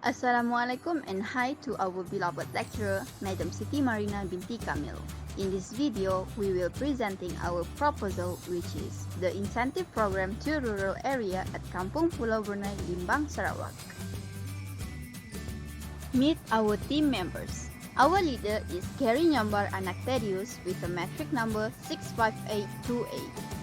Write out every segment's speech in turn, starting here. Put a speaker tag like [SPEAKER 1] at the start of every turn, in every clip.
[SPEAKER 1] Assalamualaikum and hi to our beloved lecturer, Madam Siti Marina binti Kamil. In this video, we will presenting our proposal which is the incentive program to rural area at Kampung Pulau Brunei, Limbang, Sarawak. Meet our team members. Our leader is Gary Nyambar, anak Thaddeus with a matric number 65828.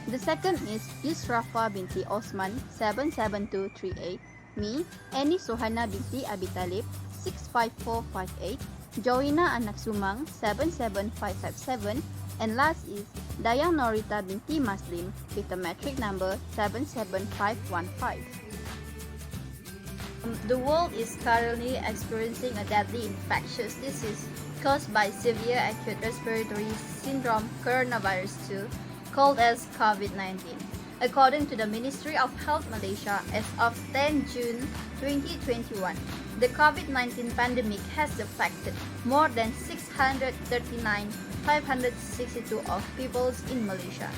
[SPEAKER 1] The second is Yusrawafaa binti Osman 77238. Me, Annie Suhana binti Abitalib 65458. Joeyna anak Sumang 77557. And last is Dayang Norita binti Maslim with a matric number 77515. The world is currently experiencing a deadly infectious disease caused by severe acute respiratory syndrome coronavirus 2 called as COVID-19. According to the Ministry of Health Malaysia, as of 10 June 2021, the COVID-19 pandemic has affected more than 639,562 of people in Malaysia.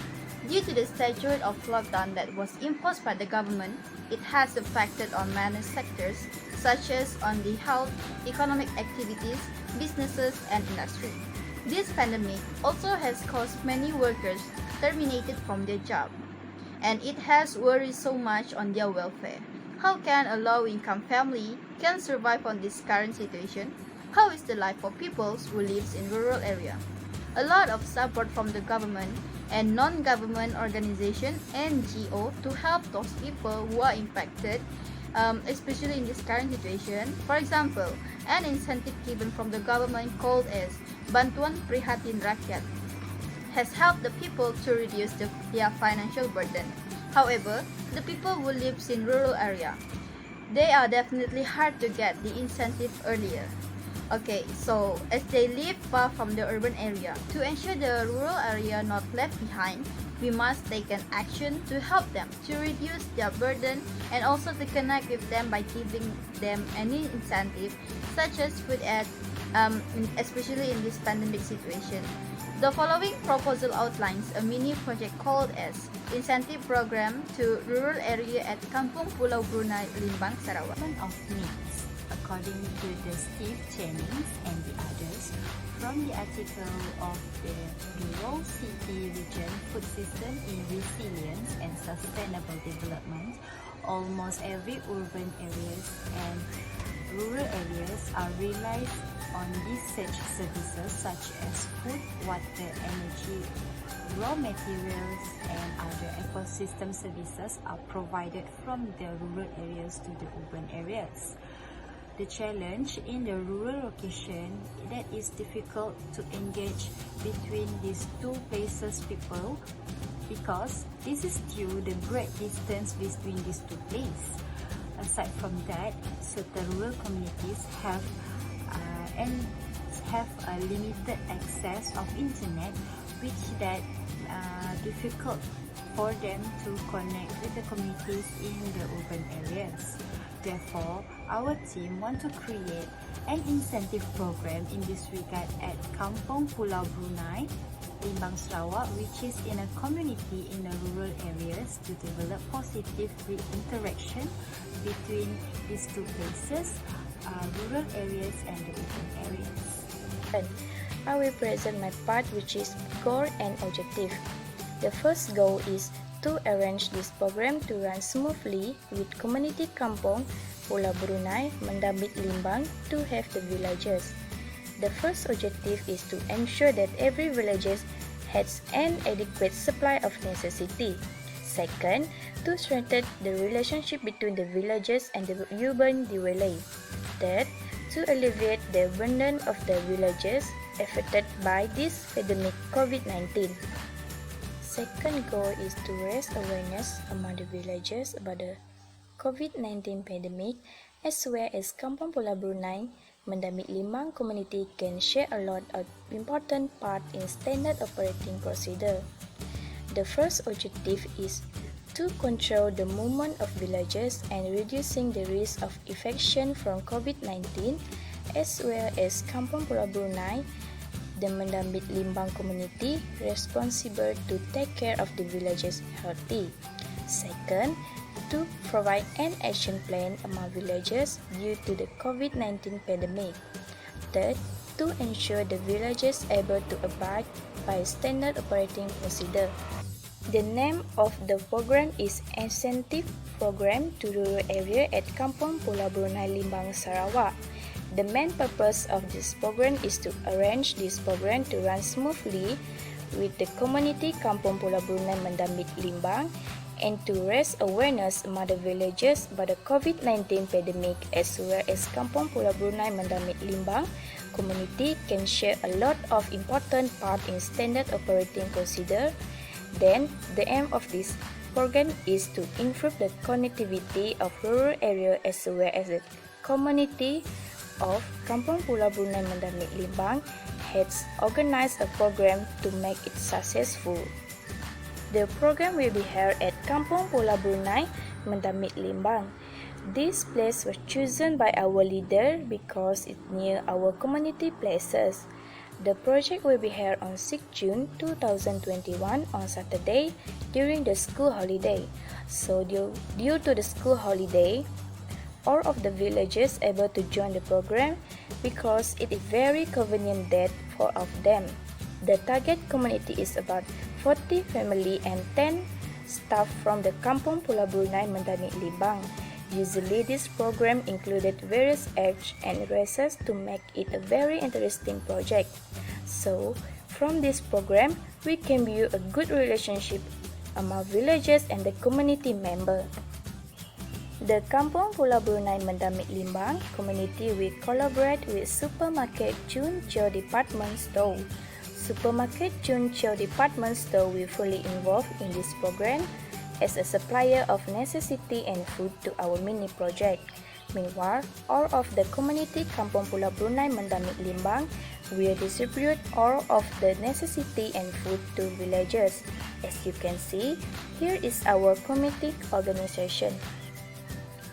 [SPEAKER 1] Due to the statute of lockdown that was imposed by the government, it has affected on many sectors such as on the health, economic activities, businesses, and industry. This pandemic also has caused many workers terminated from their job, and it has worried so much on their welfare. How can a low-income family can survive on this current situation? How is the life of people who lives in rural area? A lot of support from the government and non-government organization NGO to help those people who are impacted, especially in this current situation. For example, an incentive given from the government called as Bantuan Prihatin Rakyat has helped the people to reduce their financial burden. However, the people who live in rural area, they are definitely hard to get the incentive earlier. Okay, so as they live far from the urban area, to ensure the rural area not left behind, we must take an action to help them to reduce their burden and also to connect with them by giving them any incentive such as food aid, especially in this pandemic situation. The following proposal outlines a mini project called as Incentive Program to Rural Area at Kampung Pulau Brunei, Limbang, Sarawak.
[SPEAKER 2] Of needs, according to the Steve Jennings and the others, from the article of the Rural City Region Food System in Resilience and Sustainable Development, almost every urban areas and rural areas are realized on these such services such as food, water, energy, raw materials, and other ecosystem services are provided from the rural areas to the urban areas. The challenge in the rural location that is difficult to engage between these two places people because this is due the great distance between these two places. Aside from that, certain rural communities have a limited access of internet, which that difficult for them to connect with the communities in the urban areas. Therefore, our team want to create an incentive program in this regard at Kampung Pulau Brunei, Limbang, Sarawak, which is in a community in the rural areas to develop positive interaction between these two places, rural areas and the urban areas.
[SPEAKER 3] I will present my part, which is goal and objective. The first goal is to arrange this program to run smoothly with community Kampung Pulau Brunei, Mendabit Limbang to have the villagers. The first objective is to ensure that every villages has an adequate supply of necessity. Second, to strengthen the relationship between the villages and the urban dwellers. Third, to alleviate the burden of the villages affected by this pandemic COVID-19. Second goal is to raise awareness among the villagers about the COVID-19 pandemic, as well as Kampung Pulau Brunei, Mendabit Limbang community can share a lot of important part in standard operating procedure. The first objective is to control the movement of villagers and reducing the risk of infection from COVID-19, as well as Kampung Pulau Brunei, the Mendabit Limbang community responsible to take care of the villagers healthy. Second, to provide an action plan among villagers due to the COVID-19 pandemic. Third, to ensure the villagers able to abide by standard operating procedure. The name of the program is Incentive Program to Rural Area at Kampung Pulau Brunei Limbang, Sarawak. The main purpose of this program is to arrange this program to run smoothly with the community Kampung Pulau Brunei Mendamit Limbang and to raise awareness among the villagers about the COVID-19 pandemic, as well as Kampung Pulau Brunei Mendamit Limbang community can share a lot of important part in standard operating procedure. Then, the aim of this program is to improve the connectivity of rural area as well as the community of Kampung Pulau Brunei Mendamit Limbang has organized a program to make it successful. The program will be held at Kampung Pulau Brunei Mendamit Limbang. This place was chosen by our leader because it's near our community places. The project will be held on 6 June 2021 on Saturday during the school holiday. So due to the school holiday, all of the villagers able to join the program because it is very convenient date for all of them. The target community is about 40 family and 10 staff from the Kampung Pulau Brunei Mendamit Limbang. Usually this program included various age and races to make it a very interesting project. So, from this program, we can build a good relationship among villagers and the community member. The Kampung Pulau Brunei Mendamit Limbang community will collaborate with Supermarket Chun Cheo Department Store. Supermarket Chun Cheo Department Store will fully involved in this program as a supplier of necessity and food to our mini project. Meanwhile, all of the community Kampung Pulau Brunei Mendamit Limbang will distribute all of the necessity and food to villagers. As you can see, here is our community organization.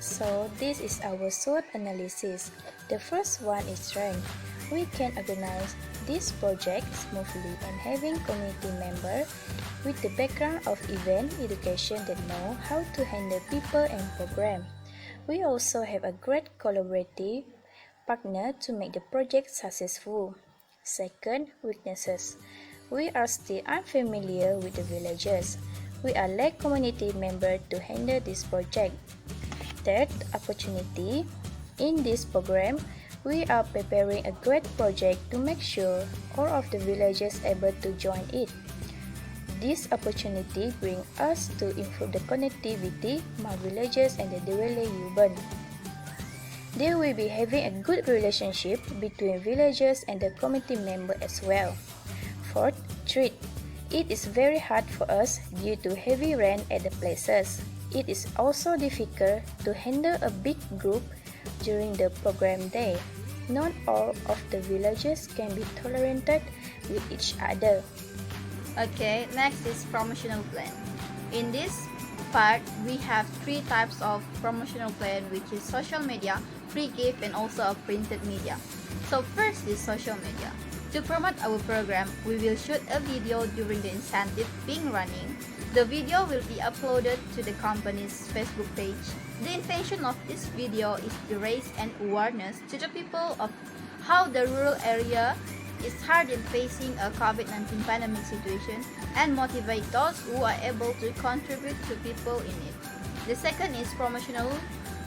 [SPEAKER 3] So this is our SWOT analysis. The first one is strength. We can organize this project smoothly and having community member with the background of event education that know how to handle people and program. We also have a great collaborative partner to make the project successful. Second, weaknesses. We are still unfamiliar with the villagers. We are lack community member to handle this project. Third, opportunity. In this program, we are preparing a great project to make sure all of the villagers able to join it. This opportunity brings us to improve the connectivity among villagers and the daily urban. They will be having a good relationship between villagers and the community member as well. Fourth, treat. It is very hard for us due to heavy rain at the places. It is also difficult to handle a big group during the program day. Not all of the villagers can be tolerated with each other.
[SPEAKER 1] Okay, next is promotional plan. In this part, we have three types of promotional plan, which is social media, free gift, and also a printed media. So first is social media. To promote our program, we will shoot a video during the incentive being running. The video will be uploaded to the company's Facebook page. The intention of this video is to raise an awareness to the people of how the rural area is hard in facing a COVID-19 pandemic situation and motivate those who are able to contribute to people in need. The second is promotional.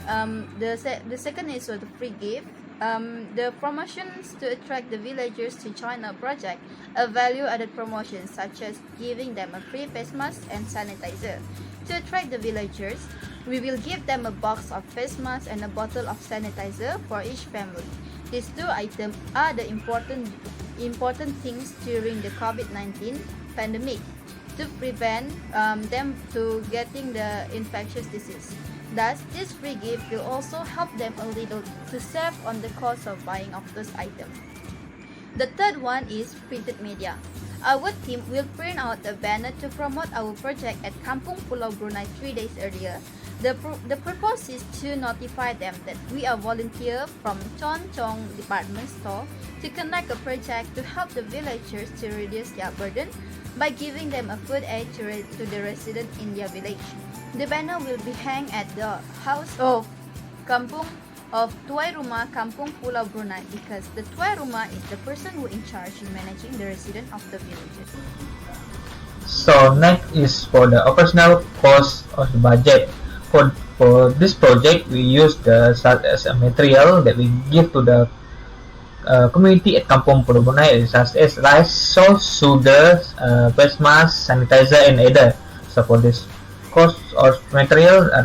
[SPEAKER 1] The second is the free gift. The promotions to attract the villagers to join a project, a value-added promotion such as giving them a free face mask and sanitizer. To attract the villagers, we will give them a box of face masks and a bottle of sanitizer for each family. These two items are the important things during the COVID-19 pandemic to prevent them to getting the infectious disease. Thus, this free gift will also help them a little to save on the cost of buying of those items. The third one is printed media. Our team will print out a banner to promote our project at Kampung Pulau Brunei 3 days earlier. The purpose is to notify them that we are volunteer from Chon Chong department store to conduct a project to help the villagers to reduce their burden by giving them a food aid to the residents in their village. The banner will be hung at the house of Kampung of Tuai Rumah Kampung Pulau Brunei because the Tuai Rumah is the person who in charge in managing the resident of the villages.
[SPEAKER 4] So next is for the operational cost of the budget. For this project, we use the such as a material that we give to the community at Kampung Pulau Brunei, such as rice, salt, sugar, face mask, sanitizer, and other. So for this cost of material are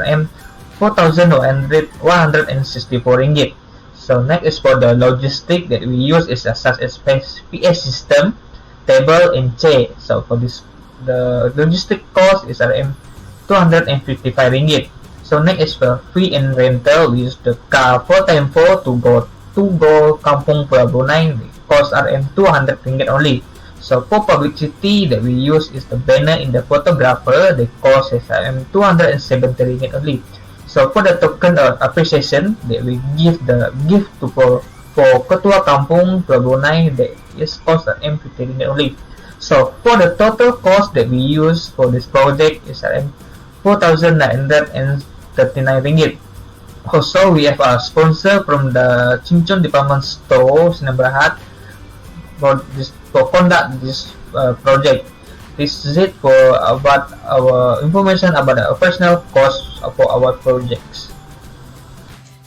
[SPEAKER 4] RM4,164. So next is for the logistic that we use is such as PS system, table, and chair. So for this, the logistic cost is RM255. So next is for fee and rental. We use the car 4x4 to go Kampung Pulau Brunei. The cost RM200 only. So for publicity that we use is the banner in the photographer. The cost is RM270 only. So for the token of appreciation that we give the gift to for Ketua Kampung Pulau Brunei, that is cost RM50 only. So for the total cost that we use for this project is RM4,939. Also, we have a sponsor from the Cincon Department Store, Sinar Berhad, for conduct this project. This is it for about our information about the operational costs for our projects.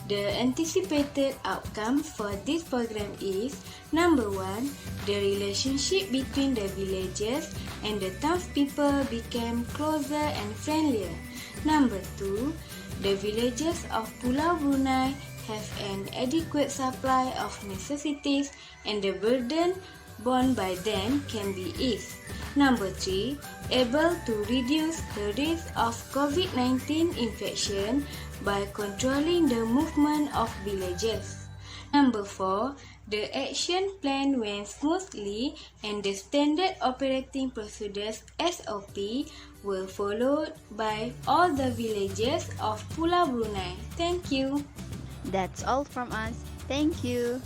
[SPEAKER 5] The anticipated outcome for this program is number 1, the relationship between the villagers and the townspeople became closer and friendlier. Number 2, the villagers of Pulau Brunei have an adequate supply of necessities and the burden borne by them can be eased. Number 3, able to reduce the risk of COVID-19 infection by controlling the movement of villagers. Number 4, the action plan went smoothly and the standard operating procedures SOP were followed by all the villagers of Pulau Brunei. Thank you.
[SPEAKER 1] That's all from us. Thank you.